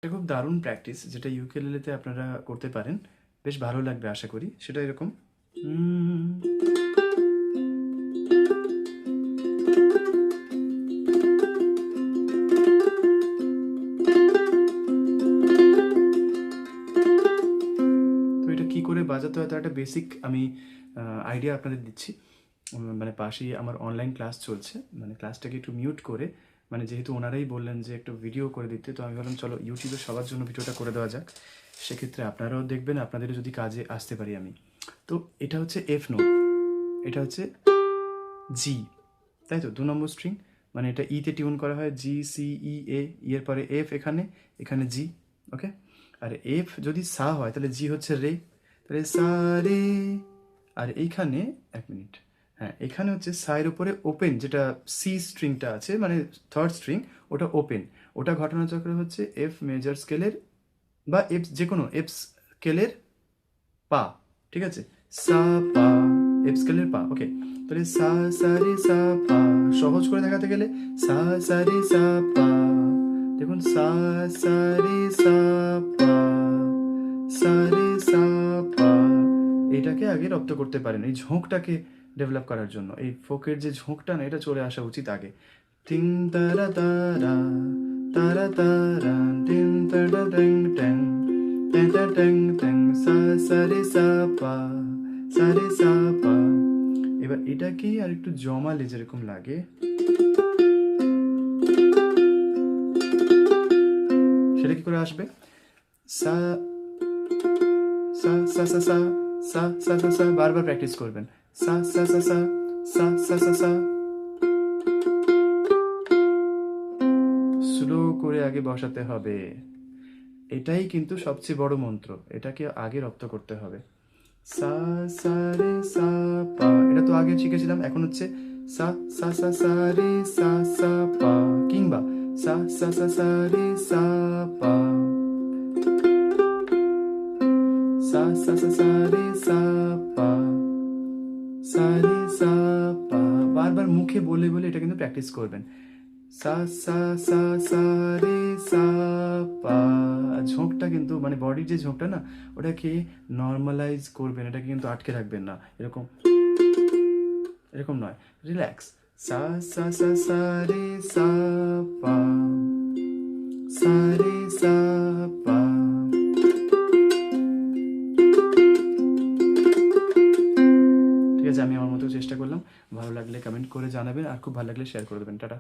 এটা খুব দারুণ প্র্যাকটিস, যেটা ইউকেলেলেতে আপনারা করতে পারেন, বেশ ভালো লাগবে আশা করি। সেটা এরকম, তো এটা কী করে বাজাতে হয় তার একটা বেসিক আমি আইডিয়া আপনাদের দিচ্ছি। মানে পাশেই আমার অনলাইন ক্লাস চলছে, মানে ক্লাসটাকে একটু মিউট করে, মানে যেহেতু ওনারাই বললেন যে একটু ভিডিও করে দিতে, তো আমি ভাবলাম চলো ইউটিউবে সবার জন্য ভিডিওটা করে দেওয়া যাক। সেক্ষেত্রে আপনারাও দেখবেন, আপনাদেরও যদি কাজে আসতে পারি আমি। তো এটা হচ্ছে এফ নোট, এটা হচ্ছে জি, তাই তো 2 নম্বর স্ট্রিং, মানে এটা ইতে টিউন করা হয়, জি সি ই এ, এর পরে এফ এখানে, এখানে জি, ওকে। আর এফ যদি সা হয় তাহলে জি হচ্ছে রে, তাহলে সা রে। আর এইখানে এক মিনিট, হ্যাঁ এখানে হচ্ছে সায়ের উপরে ওপেন, যেটা সি স্ট্রিংটা আছে মানে থার্ড স্ট্রিং, ওটা ওপেন, ওটা ঘটনাচক্র হচ্ছে এফ মেজর স্কেলের বা এফ যে কোনো এফ স্কেলের পা, ঠিক আছে, সা পা, এফ স্কেলের পা, ওকে। তাহলে সা সা রে সা পা, সহজ করে দেখাতে গেলে সা সা রে সা পা, দেখুন সা সা রে সা পা, সা রে সা পা। এটাকে আগে রপ্ত করতে পারেন, এই ঝোঁকটাকে ডেভেলপ করার জন্য, এই ফোকের যে ঝোঁকটা না, এটা চলে আসা উচিত আগে। তিন তারা তারা, তারা তারা, তিন তারা ট্যাং ট্যাং, ট্যাং ট্যাং ট্যাং ট্যাং, সা সা রে সা পা, সা রে সা পা। এবার এটাকেই আর একটু জমালে যেরকম লাগে, সেটা কি করে আসবে, সা সা সা সা সা, সা সা সা সা, বারবার প্র্যাকটিস করবেন, সা সা সা সা, সা সা সা সা, স্লো করে আগে বসাতে হবে। এটাই কিন্তু সবচেয়ে বড় মন্ত্র, এটাকে আগে রপ্ত করতে হবে। সা সা রে সা পা, এটা তো আগে শিখেছিলাম, এখন হচ্ছে সা সা সা সা রে সা সা পা, কিংবা সা সা সা সা রে সা পা, সা সা সা সা রে সা পা, সা রে সা পা। বারবার মুখে বলে বলে এটা কিন্তু প্র্যাকটিস করবেন, সা সা সা সা রে সা পা। ঝোঁকটা কিন্তু মানে বডির যে ঝোঁকটা না, ওটাকে নর্মালাইজ করবেন, এটাকে কিন্তু আটকে রাখবেন না, এরকম এরকম নয়, রিল্যাক্স, সা সা সা সা রে সা পা, সা রে সা পা। ঠিক আছে, আমি আমার মতো চেষ্টা করলাম, ভালো লাগলে কমেন্ট করে জানাবেন, আর খুব ভালো লাগলে শেয়ার করে দেবেন। টাটা।